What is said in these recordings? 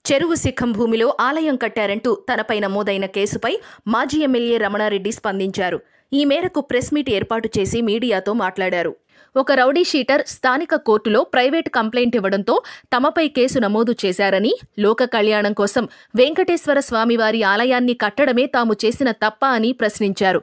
చెరువు శిఖం భూమిలో ఆలయం కట్టారంటూ తనపై నమోదైన కేసుపై మాజీ ఎమ్మెల్యే రమణారెడ్డి స్పందించారు. ఈ మేరకు ప్రెస్ మీట్ ఏర్పాటు చేసి మీడియాతో మాట్లాడారు. ఒక రౌడీ షీటర్ స్థానిక కోర్టులో ప్రైవేట్ కంప్లైంట్ ఇవ్వడంతో తమపై కేసు నమోదు చేశారని, లోక కళ్యాణం కోసం వెంకటేశ్వర స్వామివారి ఆలయాన్ని కట్టడమే తాము చేసిన తప్ప అని ప్రశ్నించారు.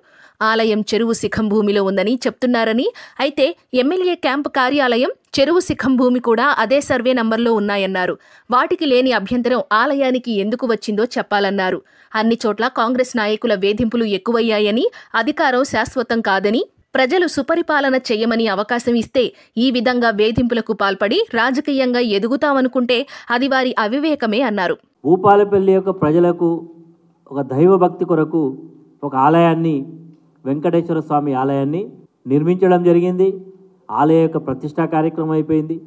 ఆలయం చెరువు శిఖం భూమిలో ఉందని చెప్తున్నారని, అయితే ఎమ్మెల్యే క్యాంపు కార్యాలయం, చెరువు శిఖం భూమి కూడా అదే సర్వే నంబర్లో ఉన్నాయన్నారు. వాటికి లేని అభ్యంతరం ఆలయానికి ఎందుకు వచ్చిందో చెప్పాలన్నారు. అన్ని చోట్ల కాంగ్రెస్ నాయకుల వేధింపులు ఎక్కువయ్యాయని, అధికారం శాశ్వతం కాదని, ప్రజలు సుపరిపాలన చెయ్యమని అవకాశం ఇస్తే ఈ విధంగా వేధింపులకు పాల్పడి రాజకీయంగా ఎదుగుతామనుకుంటే అది వారి అవివేకమే అన్నారు. భూపాలపల్లి యొక్క ప్రజలకు ఒక దైవభక్తి కొరకు ఒక ఆలయాన్ని, వెంకటేశ్వర స్వామి ఆలయాన్ని నిర్మించడం జరిగింది. ఆలయ యొక్క ప్రతిష్టా కార్యక్రమం అయిపోయింది.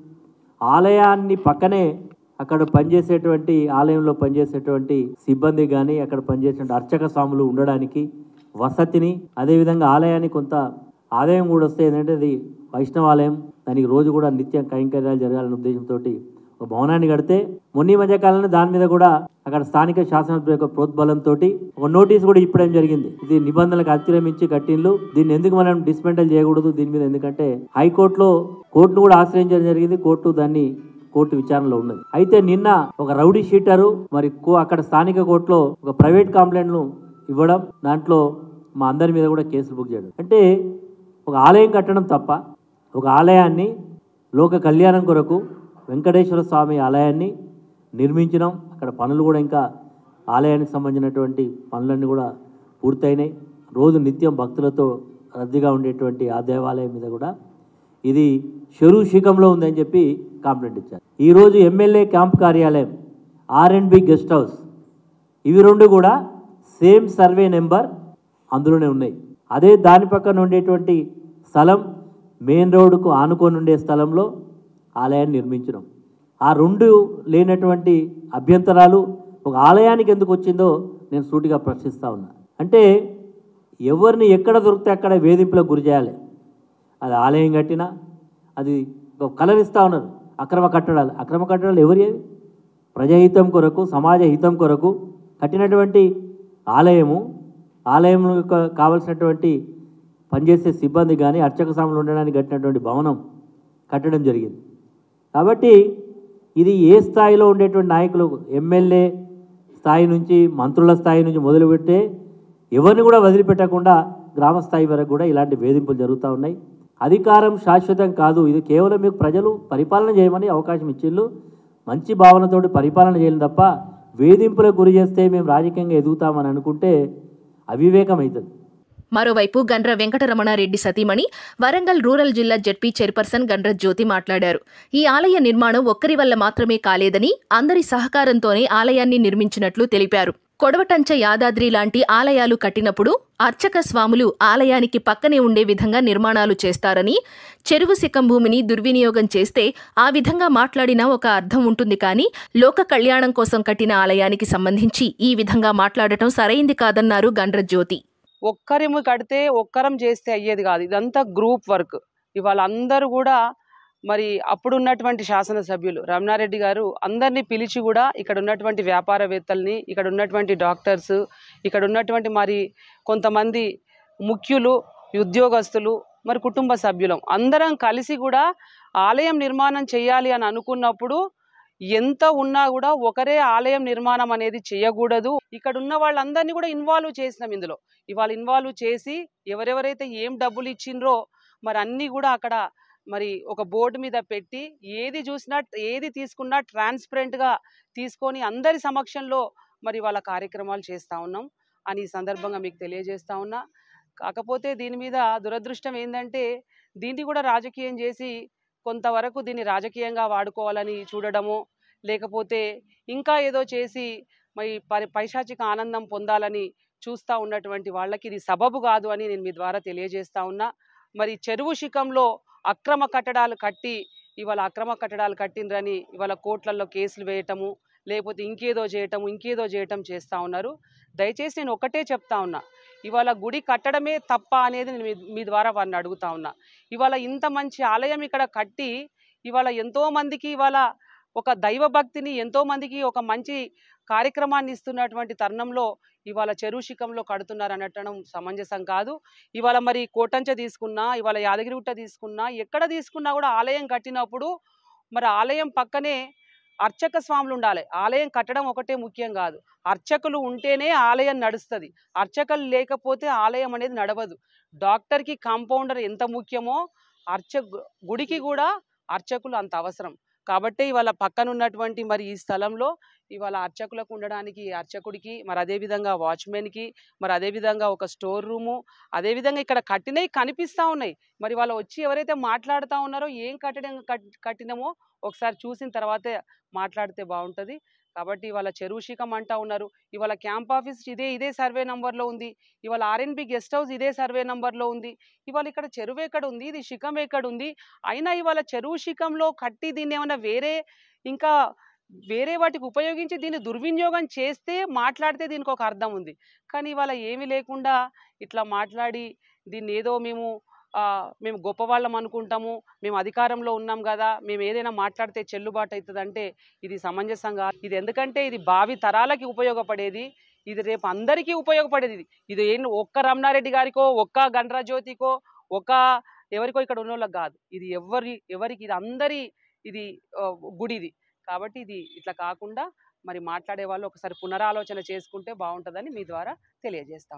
ఆలయాన్ని పక్కనే అక్కడ పనిచేసేటువంటి, ఆలయంలో పనిచేసేటువంటి సిబ్బంది కానీ, అక్కడ పనిచేసేటువంటి అర్చక స్వాములు ఉండడానికి వసతిని, అదేవిధంగా ఆలయానికి కొంత ఆదాయం కూడా వస్తే, ఏంటంటే అది వైష్ణవాలయం, దానికి రోజు కూడా నిత్యం కైంకర్యాలు జరగాలనే ఉద్దేశంతో ఒక భవనాన్ని కడితే, మొన్న మధ్యకాలంలో దాని మీద కూడా అక్కడ స్థానిక శాసనసభ యొక్క ప్రోద్బలంతో ఒక నోటీస్ కూడా ఇప్పడం జరిగింది. ఇది నిబంధనలకు అతిక్రమించి కట్టిండ్లు, దీన్ని ఎందుకు మనం డిస్మెంటల్ చేయకూడదు దీని మీద, ఎందుకంటే హైకోర్టులో కోర్టును కూడా ఆశ్రయించడం జరిగింది. కోర్టు విచారణలో ఉన్నది. అయితే నిన్న ఒక రౌడీ షీటరు మరి అక్కడ స్థానిక కోర్టులో ఒక ప్రైవేట్ కంప్లైంట్ను ఇవ్వడం, దాంట్లో మా అందరి మీద కూడా కేసులు బుక్ చేయడం. అంటే ఒక ఆలయం కట్టడం తప్ప, ఒక ఆలయాన్ని లోక కళ్యాణం కొరకు వెంకటేశ్వర స్వామి ఆలయాన్ని నిర్మించడం, అక్కడ పనులు కూడా ఇంకా ఆలయానికి సంబంధించినటువంటి పనులన్నీ కూడా పూర్తయినాయి. రోజు నిత్యం భక్తులతో రద్దీగా ఉండేటువంటి ఆ దేవాలయం మీద కూడా ఇది చెరువు శిఖంలో ఉందని చెప్పి కంప్లైంట్ ఇచ్చారు. ఈరోజు ఎమ్మెల్యే క్యాంప్ కార్యాలయం, R&B గెస్ట్ హౌస్, ఇవి రెండు కూడా సేమ్ సర్వే నెంబర్ అందులోనే ఉన్నాయి. అదే దాని పక్కన ఉండేటువంటి స్థలం, మెయిన్ రోడ్డుకు ఆనుకొని ఉండే స్థలంలో ఆలయాన్ని నిర్మించడం. ఆ రెండు లేనటువంటి అభ్యంతరాలు ఒక ఆలయానికి ఎందుకు వచ్చిందో నేను సూటిగా ప్రశ్నిస్తూ ఉన్నా. అంటే ఎవరిని ఎక్కడ దొరికితే అక్కడ వేధింపులకు గురి చేయాలి. అది ఆలయం కట్టినా అది ఒక కలరిస్తూ ఉన్నారు. అక్రమ కట్టడాలు ఎవరి? ప్రజాహితం కొరకు, సమాజ హితం కొరకు కట్టినటువంటి ఆలయం కావలసినటువంటి పనిచేసే సిబ్బంది కానీ, అర్చక స్వాములు ఉండడానికి కట్టినటువంటి భవనం కట్టడం జరిగింది. కాబట్టి ఇది ఏ స్థాయిలో ఉండేటువంటి నాయకులు, ఎమ్మెల్యే స్థాయి నుంచి, మంత్రుల స్థాయి నుంచి మొదలుపెట్టే ఎవరిని కూడా వదిలిపెట్టకుండా గ్రామ స్థాయి వరకు కూడా ఇలాంటి వేధింపులు జరుగుతూ ఉన్నాయి. అధికారం శాశ్వతం కాదు, ఇది కేవలం మీకు ప్రజలు పరిపాలన చేయమని అవకాశం ఇచ్చిళ్ళు. మంచి భావనతోటి పరిపాలన చేయాలి తప్ప వేధింపులకు గురి చేస్తే మేము రాజకీయంగా ఎదుగుతామని అనుకుంటే అవివేకం అవుతుంది. మరోవైపు గండ్ర వెంకటరమణారెడ్డి సతీమణి, వరంగల్ రూరల్ జిల్లా జెడ్పీ చైర్పర్సన్ గండ్ర జ్యోతి మాట్లాడారు. ఈ ఆలయ నిర్మాణం ఒక్కరి వల్ల మాత్రమే కాలేదని, అందరి సహకారంతోనే ఆలయాన్ని నిర్మించినట్లు తెలిపారు. కొడవటంచ, యాదాద్రి లాంటి ఆలయాలు కట్టినప్పుడు అర్చక స్వాములు ఆలయానికి పక్కనే ఉండే విధంగా నిర్మాణాలు చేస్తారని, చెరువు శిఖం భూమిని దుర్వినియోగం చేస్తే ఆ విధంగా మాట్లాడినా ఒక అర్థం ఉంటుంది, కానీ లోక కళ్యాణం కోసం కట్టిన ఆలయానికి సంబంధించి ఈ విధంగా మాట్లాడటం సరైంది కాదన్నారు గండ్ర జ్యోతి. ఒక్కరిము కడితే ఒక్కరం చేస్తే అయ్యేది కాదు, ఇదంతా గ్రూప్ వర్క్. ఇవాళ అందరూ కూడా మరి అప్పుడున్నటువంటి శాసనసభ్యులు రమణారెడ్డి గారు అందరినీ పిలిచి కూడా ఇక్కడ ఉన్నటువంటి వ్యాపారవేత్తల్ని, ఇక్కడ ఉన్నటువంటి డాక్టర్స్, ఇక్కడ ఉన్నటువంటి మరి కొంతమంది ముఖ్యులు, ఉద్యోగస్తులు, మరి కుటుంబ సభ్యులం అందరం కలిసి కూడా ఆలయం నిర్మాణం చేయాలి అని అనుకున్నప్పుడు ఎంత ఉన్నా కూడా ఒకరే ఆలయం నిర్మాణం అనేది చేయకూడదు. ఇక్కడ ఉన్న వాళ్ళందరినీ కూడా ఇన్వాల్వ్ చేసినాం ఇందులో. ఇవాళ ఇన్వాల్వ్ చేసి ఎవరెవరైతే ఏం డబ్బులు ఇచ్చిండ్రో మరి అన్నీ కూడా అక్కడ మరి ఒక బోర్డు మీద పెట్టి ఏది చూసినా, ఏది తీసుకున్నా ట్రాన్స్పరెంట్గా తీసుకొని అందరి సమక్షంలో మరి వాళ్ళ కార్యక్రమాలు చేస్తూ ఉన్నాం అని ఈ సందర్భంగా మీకు తెలియజేస్తా ఉన్నా. కాకపోతే దీని మీద దురదృష్టం ఏంటంటే దీన్ని కూడా రాజకీయం చేసి కొంతవరకు దీన్ని రాజకీయంగా వాడుకోవాలని చూడడము, లేకపోతే ఇంకా ఏదో చేసి మరి పైశాచిక ఆనందం పొందాలని చూస్తూ ఉన్నటువంటి వాళ్ళకి ఇది సబబు కాదు అని నేను మీ ద్వారా తెలియజేస్తా ఉన్నా. మరి చెరువు శిఖంలో అక్రమ కట్టడాలు కట్టిండ్రని ఇవాళ కోర్టులలో కేసులు వేయటము, లేకపోతే ఇంకేదో చేయటం చేస్తూ ఉన్నారు. దయచేసి నేను ఒకటే చెప్తా ఉన్నా, ఇవాళ గుడి కట్టడమే తప్ప అనేది నేను మీ ద్వారా వారిని అడుగుతా ఉన్నా. ఇవాళ ఇంత మంచి ఆలయం ఇక్కడ కట్టి ఇవాళ ఎంతోమందికి ఇవాళ ఒక దైవభక్తిని ఎంతోమందికి ఒక మంచి కార్యక్రమాన్ని ఇస్తున్నటువంటి తరుణంలో ఇవాళ చెరువు శిఖంలో కడుతున్నారు అనటం సమంజసం కాదు. ఇవాళ మరి కోటంచ తీసుకున్నా, ఇవాళ యాదగిరిగుట్ట తీసుకున్నా, ఎక్కడ తీసుకున్నా కూడా ఆలయం కట్టినప్పుడు మరి ఆలయం పక్కనే అర్చక స్వాములు ఉండాలి. ఆలయం కట్టడం ఒకటే ముఖ్యం కాదు, అర్చకులు ఉంటేనే ఆలయం నడుస్తుంది. అర్చకులు లేకపోతే ఆలయం అనేది నడవదు. డాక్టర్కి కాంపౌండర్ ఎంత ముఖ్యమో గుడికి కూడా అర్చకులు అంత అవసరం. కాబట్టి ఇవాళ పక్కనున్నటువంటి మరి ఈ స్థలంలో ఇవాళ అర్చకులకు ఉండడానికి అర్చకుడికి, మరి అదేవిధంగా వాచ్మెన్కి, మరి అదేవిధంగా ఒక స్టోర్ రూము, అదేవిధంగా ఇక్కడ కట్టినవి కనిపిస్తూ ఉన్నాయి. మరి వాళ్ళు వచ్చి ఎవరైతే మాట్లాడుతూ ఉన్నారో ఏం కట్టినామో ఒకసారి చూసిన తర్వాతే మాట్లాడితే బాగుంటుంది. కాబట్టి ఇవాళ చెరువు శిఖం అంటా ఉన్నారు. ఇవాళ క్యాంప్ ఆఫీస్ ఇదే సర్వే నంబర్లో ఉంది. ఇవాళ ఆర్ఎన్బి గెస్ట్ హౌస్ ఇదే సర్వే నంబర్లో ఉంది. ఇవాళ ఇక్కడ చెరువు ఎక్కడ ఉంది, ఇది శిఖం ఎక్కడ ఉంది? అయినా ఇవాళ చెరువు శిఖంలో కట్టి దీన్ని ఏమైనా ఇంకా వేరే వాటికి ఉపయోగించి దీన్ని దుర్వినియోగం చేస్తే మాట్లాడితే దీనికి ఒక అర్థం ఉంది. కానీ ఇవాళ ఏమీ లేకుండా ఇట్లా మాట్లాడి దీన్ని ఏదో మేము గొప్పవాళ్ళం అనుకుంటాము, మేము అధికారంలో ఉన్నాం కదా, మేము ఏదైనా మాట్లాడితే చెల్లుబాటు అవుతుందంటే ఇది సమంజసంగా. ఇది ఎందుకంటే ఇది భావి తరాలకి ఉపయోగపడేది, ఇది రేపు అందరికీ ఉపయోగపడేది. ఇది ఒక్క రమణారెడ్డి గారికో, ఒక్క గండ్రా జ్యోతికో, ఎవరికో ఇక్కడ ఉన్న వాళ్ళకి కాదు. ఇది ఎవరికి ఇది అందరి గుడి ఇది. కాబట్టి ఇది ఇట్లా కాకుండా మరి మాట్లాడే వాళ్ళు ఒకసారి పునరాలోచన చేసుకుంటే బాగుంటుందని మీ ద్వారా తెలియజేస్తాం.